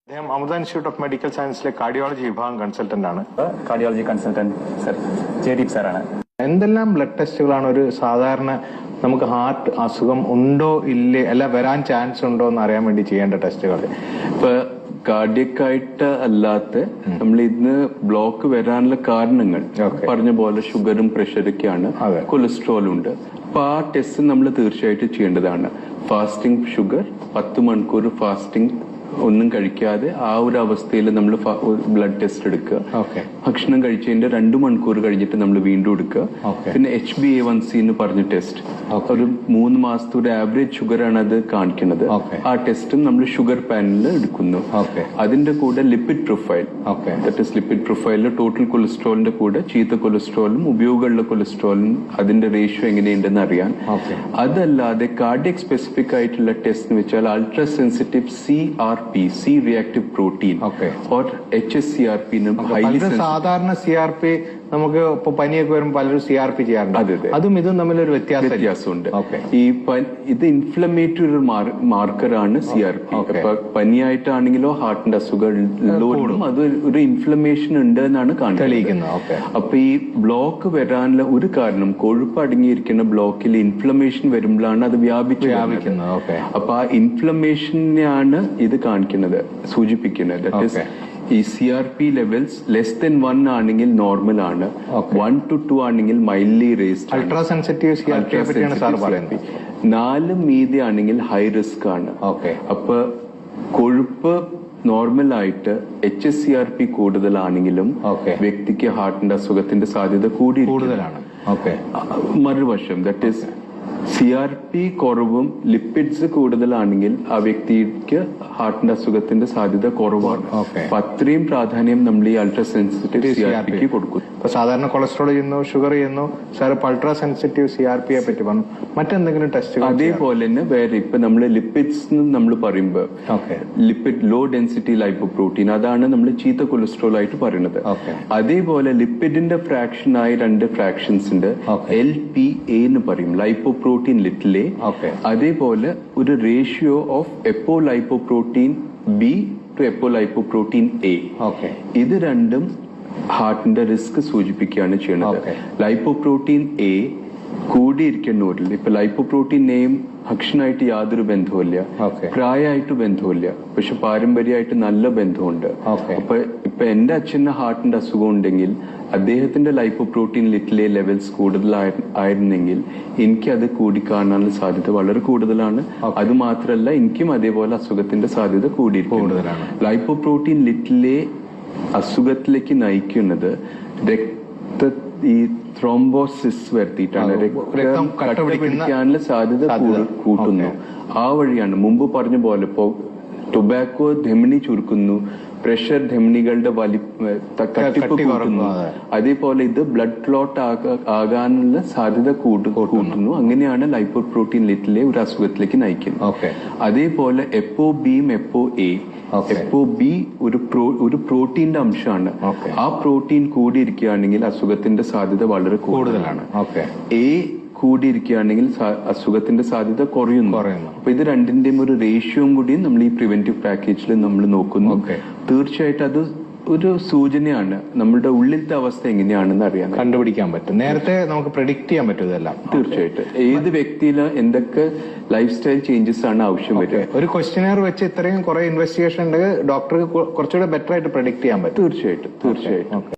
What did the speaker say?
അദ്ദേഹം Amrita institute of medical സയൻസിലെ cardiology വിഭാഗം കൺസൾട്ടന്റ് ആണ്. കാർഡിയോളജി കൺസൾട്ടന്റ് സർ ജയദീപ് സാറാണ്. എന്തെല്ലാം ബ്ലഡ് ടെസ്റ്റുകളാണ് ഒരു സാധാരണ നമുക്ക് ഹാർട്ട് അസുഖം ഉണ്ടോ ഇല്ലേ അല്ല വരാൻ ചാൻസ് ഉണ്ടോ എന്ന് അറിയാൻ വേണ്ടി ചെയ്യേണ്ട ടെസ്റ്റുകൾ? ഇപ്പൊ കാർഡിയക് ആയിട്ട് അല്ലാത്ത നമ്മൾ ഇന്ന് ബ്ലോക്ക് വരാനുള്ള കാരണങ്ങൾ പറഞ്ഞ പോലെ ഷുഗറും പ്രഷറൊക്കെയാണ്, കൊളസ്ട്രോളും ഉണ്ട്. അപ്പൊ ആ ടെസ്റ്റ് നമ്മൾ തീർച്ചയായിട്ടും ചെയ്യേണ്ടതാണ്. ഫാസ്റ്റിംഗ് ഷുഗർ 10 മണിക്കൂർ ഫാസ്റ്റിംഗ് ഒന്നും കഴിക്കാതെ ആ ഒരു അവസ്ഥയിൽ നമ്മൾ ബ്ലഡ് ടെസ്റ്റ് എടുക്കുക. ഭക്ഷണം കഴിച്ചതിന്റെ 2 മണിക്കൂർ കഴിഞ്ഞിട്ട് നമ്മൾ വീണ്ടും എടുക്കുക. പിന്നെ HbA1c എന്ന് പറഞ്ഞ ടെസ്റ്റ്, ഒരു 3 മാസത്തെ ഒരു ആവറേജ് ഷുഗർ ആണ് അത് കാണിക്കുന്നത്. ആ ടെസ്റ്റും നമ്മൾ ഷുഗർ പാനലിൽ എടുക്കുന്നു. അതിന്റെ കൂടെ ലിപ്പിഡ് പ്രൊഫൈൽ, ലിപ്പിഡ് പ്രൊഫൈലിൽ ടോട്ടൽ കൊളസ്ട്രോളിന്റെ കൂടെ ചീത്ത കൊളസ്ട്രോളും ഉപയോഗമുള്ള കൊളസ്ട്രോളും അതിന്റെ റേഷ്യോ എങ്ങനെയുണ്ടെന്ന് അറിയാൻ. അതല്ലാതെ കാർഡിയക് സ്പെസിഫിക് ആയിട്ടുള്ള ടെസ്റ്റ് എന്ന് വെച്ചാൽ ultra sensitive CRP, C reactive protein, or HSCRP. സാധാരണ CRP നമുക്ക് ഇപ്പൊ പനിയൊക്കെ വരുമ്പോൾ പലരും CRP ചെയ്യാറുണ്ട്. അതും ഇതും തമ്മിലൊരു വ്യത്യാസമുണ്ട്. ഇത് ഇൻഫ്ലമേറ്ററി ഒരു മാർക്കറാണ് CRP. ഇപ്പൊ പനിയായിട്ടാണെങ്കിലോ ഹാർട്ടിന്റെ അസുഖം അത് ഒരു ഇൻഫ്ലമേഷൻ ഉണ്ട് എന്നാണ് കാണിക്കുന്നത്. അപ്പൊ ഈ ബ്ലോക്ക് വരാനുള്ള ഒരു കാരണം കൊഴുപ്പ് അടങ്ങിയിരിക്കുന്ന ബ്ലോക്കിൽ ഇൻഫ്ലമേഷൻ വരുമ്പോഴാണ് അത് വ്യാപിക്കുന്നത്. അപ്പൊ ആ ഇൻഫ്ലമേഷനെയാണ് ഇത് കാണിക്കുന്നത്, സൂചിപ്പിക്കുന്നത്. ഈ CRP ലെവൽസ് <1 ആണെങ്കിൽ നോർമൽ ആണ്, 1 to 2 ആണെങ്കിൽ mildly raised. Ultra sensitive CRP 4 മീതി ആണെങ്കിൽ ഹൈ റിസ്ക് ആണ്. അപ്പൊ കൊഴുപ്പ് നോർമൽ ആയിട്ട് HSCRP കൂടുതലാണെങ്കിലും വ്യക്തിക്ക് ഹാർട്ടിന്റെ അസുഖത്തിന്റെ സാധ്യത കൂടുതലാണ്. മറുവശം ദാറ്റ് ഈസ് CRP കുറവും ലിപ്പിഡ്സ് കൂടുതലാണെങ്കിൽ ആ വ്യക്തിക്ക് ഹാർട്ടിന്റെ അസുഖത്തിന്റെ സാധ്യത കുറവാണ്. അപ്പൊ അത്രയും പ്രാധാന്യം നമ്മൾ ഈ അൾട്രാ സെൻസിറ്റീവ് CRPക്ക് കൊടുക്കും. ഇപ്പൊ സാധാരണ കൊളസ്ട്രോൾ ചെയ്യുന്നു, ഷുഗർ ചെയ്യുന്നു, സാർ അൾട്രാ സെൻസിറ്റീവ് CRPയെ പറ്റി പറഞ്ഞു. മറ്റെന്തെങ്കിലും ടെസ്റ്റ്? അതേപോലെ തന്നെ വേറെ ഇപ്പൊ നമ്മൾ ലിപ്പിഡ്സ് നമ്മൾ പറയുമ്പോൾ ലിപ്പിഡ് ലോ ഡെൻസിറ്റി ലൈപ്പോപ്രോട്ടീൻ, അതാണ് നമ്മൾ ചീത്ത കൊളസ്ട്രോൾ ആയിട്ട് പറയുന്നത്. അതേപോലെ ലിപ്പിഡിന്റെ ഫ്രാക്ഷനായ 2 ഫ്രാക്ഷൻസ് ഉണ്ട്. LPA എന്ന് പറയും, ലൈപ്പോപ്രോട്ടീൻ ലിറ്റിൽ എ. അതേപോലെ ഒരു ratio of apolipoprotein B to apolipoprotein A. ഇത് രണ്ടും ഹാർട്ടിന്റെ റിസ്ക് സൂചിപ്പിക്കുകയാണ് ചെയ്യുന്നത്. ലൈപ്പോപ്രോട്ടീൻ A കൂടിയിരിക്കുന്നവരിൽ, ഇപ്പൊ ലൈപ്പോപ്രോട്ടീൻ എയും ഭക്ഷണമായിട്ട് യാതൊരു ബന്ധവുമില്ല, പ്രായമായിട്ട് ബന്ധവുമില്ല, പക്ഷെ പാരമ്പര്യമായിട്ട് നല്ല ബന്ധമുണ്ട്. അപ്പൊ ഇപ്പൊ എന്റെ അച്ഛന് ഹാർട്ടിന്റെ അസുഖം ഉണ്ടെങ്കിൽ അദ്ദേഹത്തിന്റെ ലൈപ്പോപ്രോട്ടീൻ ലിറ്റിൽ എ ലെവൽസ് കൂടുതലായിരുന്നെങ്കിൽ എനിക്ക് അത് കൂടിക്കാണാനുള്ള സാധ്യത വളരെ കൂടുതലാണ്. അത് മാത്രമല്ല എനിക്കും അതേപോലെ അസുഖത്തിന്റെ സാധ്യത കൂടുതലാണ്. ലൈപ്പോപ്രോട്ടീൻ ലിറ്റിൽ എ അസുഖത്തിലേക്ക് നയിക്കുന്നത് ഈ ത്രോംബോസിസ് വരുത്തിയിട്ടാണ്, രക്തം കട്ടപിടിക്കാനുള്ള സാധ്യത കൂട്ടുന്നു. ആ വഴിയാണ് മുമ്പ് പറഞ്ഞ പോലെ ഇപ്പോ ടൊബാക്കോ ധമനി ചുരുക്കുന്നു, പ്രഷർ ധമനികളുടെ തട്ടിപ്പ് കൂട്ടുന്നു. അതേപോലെ ഇത് ബ്ലഡ് ക്ലോട്ട് ആകാനുള്ള സാധ്യത കൂട്ടുന്നു. അങ്ങനെയാണ് ലൈപ്പോപ്രോട്ടീൻ ലിറ്റിലെ ഒരു അസുഖത്തിലേക്ക് നയിക്കുന്നത്. അതേപോലെ എപ്പോബിയും എപ്പോA. എപ്പോB ഒരു പ്രോട്ടീന്റെ അംശമാണ്. ആ പ്രോട്ടീൻ കൂടിയിരിക്കുകയാണെങ്കിൽ അസുഖത്തിന്റെ സാധ്യത വളരെ കൂടുതലാണ്. A കൂടിയിരിക്കുകയാണെങ്കിൽ അസുഖത്തിന്റെ സാധ്യത കുറയുന്നു. അപ്പൊ ഇത് രണ്ടിന്റെയും ഒരു റേഷ്യോയും കൂടി നമ്മൾ ഈ പ്രിവെന്റീവ് പാക്കേജിൽ നമ്മൾ നോക്കുന്നു. തീർച്ചയായിട്ടും അത് ഒരു സൂചനയാണ് നമ്മളുടെ ഉള്ളിലത്തെ അവസ്ഥ എങ്ങനെയാണെന്ന് അറിയാൻ, കണ്ടുപിടിക്കാൻ പറ്റും. നേരത്തെ നമുക്ക് പ്രെഡിക്ട് ചെയ്യാൻ പറ്റും ഇതെല്ലാം. തീർച്ചയായിട്ടും ഏത് വ്യക്തിയിൽ എന്തൊക്കെ ലൈഫ് സ്റ്റൈൽ ചേഞ്ചസ് ആണ് ആവശ്യം വരിക. ഒരു ക്വസ്റ്റ്യനെയർ വെച്ച് ഇത്രയും കുറെ ഇൻവെസ്റ്റിഗേഷൻ ഉണ്ടെങ്കിൽ ഡോക്ടർക്ക് കുറച്ചുകൂടെ ബെറ്റർ ആയിട്ട് പ്രെഡിക്ട് ചെയ്യാൻ പറ്റും. തീർച്ചയായിട്ടും.